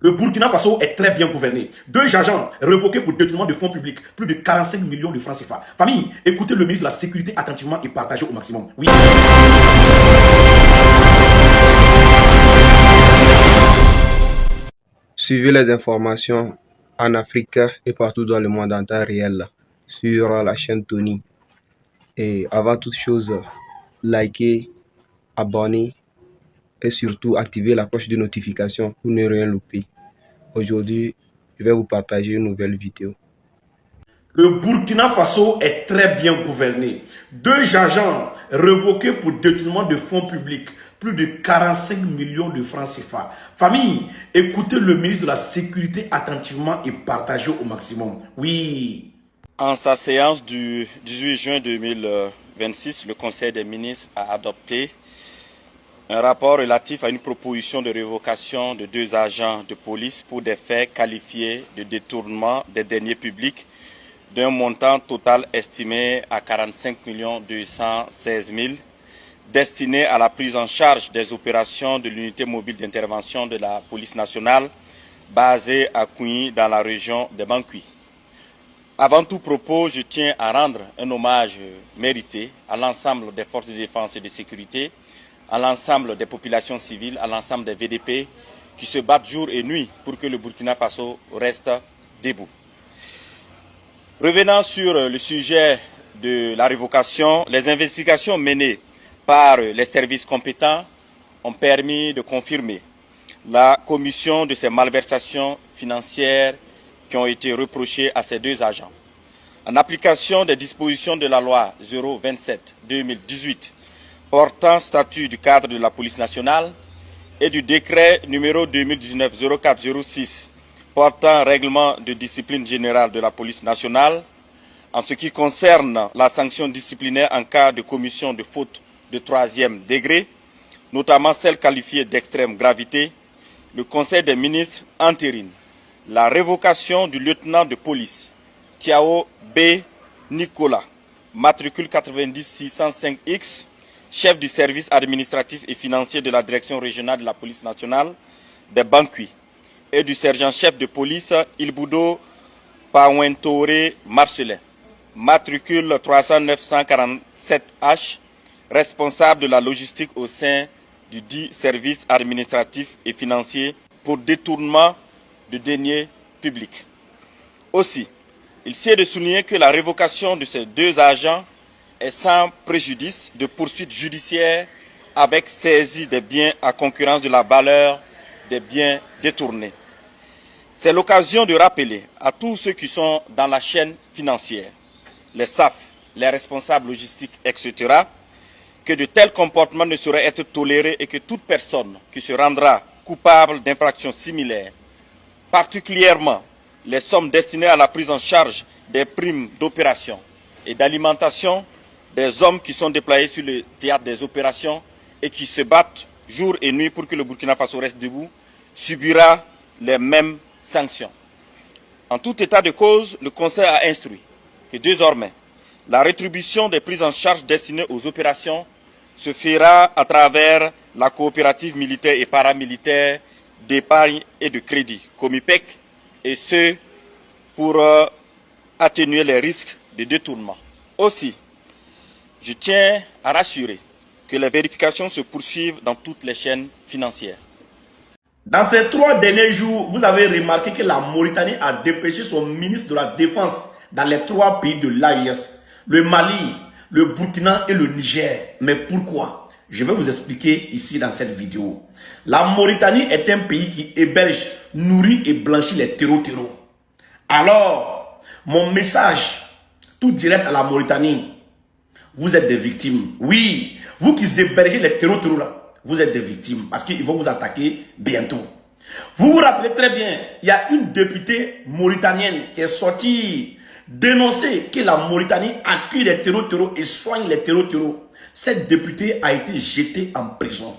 Le Burkina Faso est très bien gouverné. 2 agents révoqués pour détournement de fonds publics. Plus de 45 millions de francs CFA. Famille, écoutez le ministre de la Sécurité attentivement et partagez au maximum. Oui. Suivez les informations en Afrique et partout dans le monde en temps réel sur la chaîne Tony. Et avant toute chose, likez, abonnez et surtout activez la cloche de notification pour ne rien louper. Aujourd'hui, je vais vous partager une nouvelle vidéo. Le Burkina Faso est très bien gouverné. 2 agents révoqués pour détournement de fonds publics. Plus de 45 millions de francs CFA. Famille, écoutez le ministre de la Sécurité attentivement et partagez au maximum. Oui. En sa séance du 18 juin 2026, le Conseil des ministres a adopté un rapport relatif à une proposition de révocation de 2 agents de police pour des faits qualifiés de détournement des deniers publics d'un montant total estimé à 45 216 000 destiné à la prise en charge des opérations de l'unité mobile d'intervention de la police nationale basée à Kouigny dans la région de Banqui. Avant tout propos, je tiens à rendre un hommage mérité à l'ensemble des forces de défense et de sécurité, à l'ensemble des populations civiles, à l'ensemble des VDP qui se battent jour et nuit pour que le Burkina Faso reste debout. Revenant sur le sujet de la révocation, les investigations menées par les services compétents ont permis de confirmer la commission de ces malversations financières qui ont été reprochées à ces 2 agents. En application des dispositions de la loi 027-2018 portant statut du cadre de la police nationale et du décret numéro 2019-04-06 portant règlement de discipline générale de la police nationale, en ce qui concerne la sanction disciplinaire en cas de commission de faute de 3e degré, notamment celle qualifiée d'extrême gravité, le Conseil des ministres entérine la révocation du lieutenant de police Tiao B. Nicolas, matricule 90-605X, chef du service administratif et financier de la direction régionale de la police nationale de Banqui, et du sergent-chef de police Ilboudo Pawentore Marcelin, matricule 309-147H, responsable de la logistique au sein du dit service administratif et financier pour détournement de deniers publics. Aussi, il sied de souligner que la révocation de ces 2 agents est sans préjudice de poursuites judiciaires avec saisie des biens à concurrence de la valeur des biens détournés. C'est l'occasion de rappeler à tous ceux qui sont dans la chaîne financière, les SAF, les responsables logistiques, etc., que de tels comportements ne sauraient être tolérés et que toute personne qui se rendra coupable d'infractions similaires, particulièrement les sommes destinées à la prise en charge des primes d'opération et d'alimentation des hommes qui sont déployés sur le théâtre des opérations et qui se battent jour et nuit pour que le Burkina Faso reste debout, subira les mêmes sanctions. En tout état de cause, le Conseil a instruit que désormais, la rétribution des prises en charge destinées aux opérations se fera à travers la coopérative militaire et paramilitaire d'épargne et de crédit, Comipec, et ce pour atténuer les risques de détournement. Aussi, je tiens à rassurer que les vérifications se poursuivent dans toutes les chaînes financières. Dans ces 3 derniers jours, vous avez remarqué que la Mauritanie a dépêché son ministre de la Défense dans les 3 pays de l'AES, le Mali, le Burkina et le Niger. Mais pourquoi? Je vais vous expliquer ici dans cette vidéo. La Mauritanie est un pays qui héberge, nourrit et blanchit les terreaux. Alors, mon message, tout direct à la Mauritanie, vous êtes des victimes. Oui, vous qui hébergez les terreaux là, vous êtes des victimes parce qu'ils vont vous attaquer bientôt. Vous vous rappelez très bien, il y a une députée mauritanienne qui est sortie dénoncer que la Mauritanie accueille les terreaux et soigne les terreaux. Cette députée a été jetée en prison.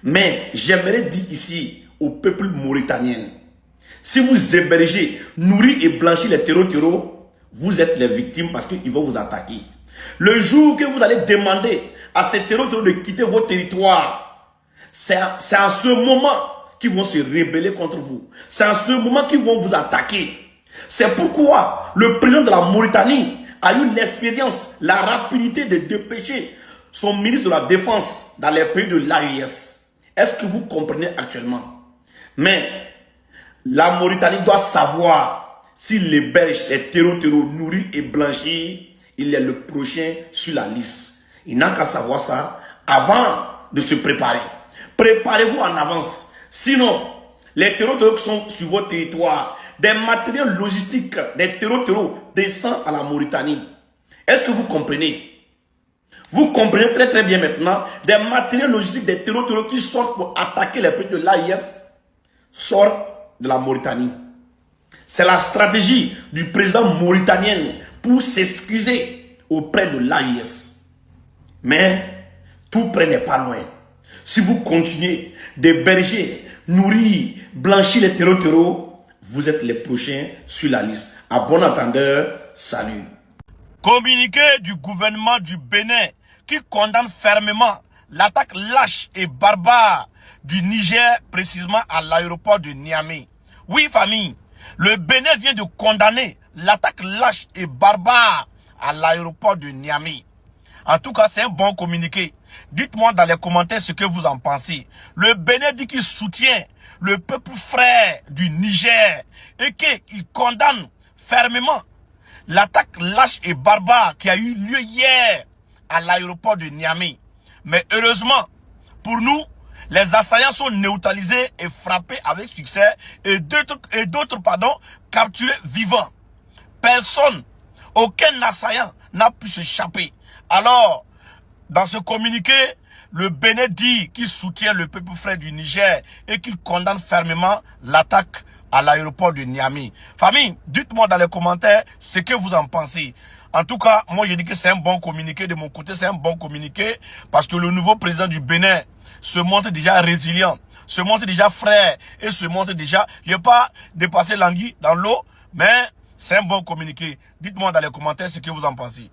Mais j'aimerais dire ici au peuple mauritanien, si vous hébergez, nourrissez et blanchissez les terreaux, vous êtes les victimes parce qu'ils vont vous attaquer. Le jour que vous allez demander à ces terreaux de quitter vos territoires, c'est en ce moment qui vont se rebeller contre vous. C'est en ce moment qu'ils vont vous attaquer. C'est pourquoi le président de la Mauritanie a eu l'expérience, la rapidité de dépêcher son ministre de la Défense dans les pays de l'AES. Est-ce que vous comprenez actuellement? Mais la Mauritanie doit savoir s'il héberge les terreaux nourris et blanchis, il est le prochain sur la liste. Il n'a qu'à savoir ça avant de se préparer. Préparez-vous en avance. Sinon, les terreaux qui sont sur votre territoire, des matériaux logistiques, des terreaux descendent à la Mauritanie. Est-ce que vous comprenez? Vous comprenez très très bien maintenant, des matériaux logistiques, des terreaux qui sortent pour attaquer les pays de l'AIS sortent de la Mauritanie. C'est la stratégie du président mauritanien pour s'excuser auprès de l'AIS. Mais tout près n'est pas loin. Si vous continuez d'héberger, nourrir, blanchir les terreaux, vous êtes les prochains sur la liste. À bon entendeur, salut. Communiqué du gouvernement du Bénin qui condamne fermement l'attaque lâche et barbare du Niger, précisément à l'aéroport de Niamey. Oui, famille, le Bénin vient de condamner l'attaque lâche et barbare à l'aéroport de Niamey. En tout cas, c'est un bon communiqué. Dites-moi dans les commentaires ce que vous en pensez. Le Bénin dit qu'il soutient le peuple frère du Niger et qu'il condamne fermement l'attaque lâche et barbare qui a eu lieu hier à l'aéroport de Niamey. Mais heureusement, pour nous, les assaillants sont neutralisés et frappés avec succès et d'autres capturés vivants. Personne, aucun assaillant n'a pu s'échapper. Alors, dans ce communiqué, le Bénin dit qu'il soutient le peuple frère du Niger et qu'il condamne fermement l'attaque à l'aéroport de Niamey. Famille, dites-moi dans les commentaires ce que vous en pensez. En tout cas, moi je dis que c'est un bon communiqué. De mon côté, c'est un bon communiqué parce que le nouveau président du Bénin se montre déjà résilient, se montre déjà frère et se montre déjà, il n'est pas dépassé l'anguille dans l'eau, mais c'est un bon communiqué. Dites-moi dans les commentaires ce que vous en pensez.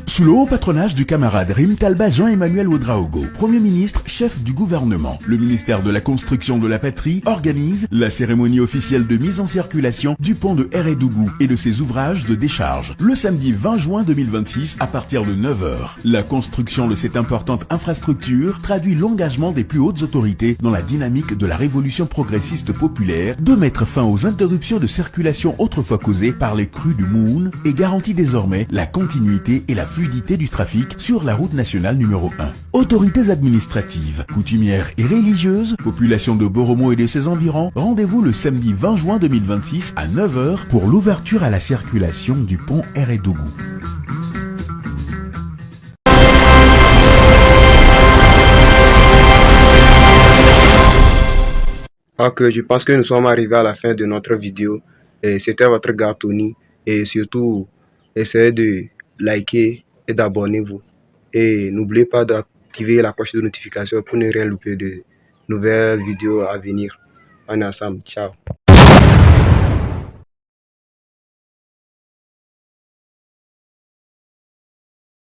Sous le haut patronage du camarade Rim Talba Jean-Emmanuel Ouedraogo, Premier ministre, chef du gouvernement, le ministère de la Construction de la Patrie organise la cérémonie officielle de mise en circulation du pont de Hérédougou et de ses ouvrages de décharge le samedi 20 juin 2026 à partir de 9 h. La construction de cette importante infrastructure traduit l'engagement des plus hautes autorités dans la dynamique de la révolution progressiste populaire de mettre fin aux interruptions de circulation autrefois causées par les crues du Moon et garantit désormais la continuité et la fluidité du trafic sur la route nationale numéro 1. Autorités administratives, coutumières et religieuses, population de Boromo et de ses environs, rendez-vous le samedi 20 juin 2026 à 9 h pour l'ouverture à la circulation du pont Hérédougou. Ok, je pense que nous sommes arrivés à la fin de notre vidéo. C'était votre gars Tony. Et surtout, essayez de liker et d'abonnez-vous. Et n'oubliez pas d'activer la cloche de notification pour ne rien louper de nouvelles vidéos à venir. On est ensemble. Ciao.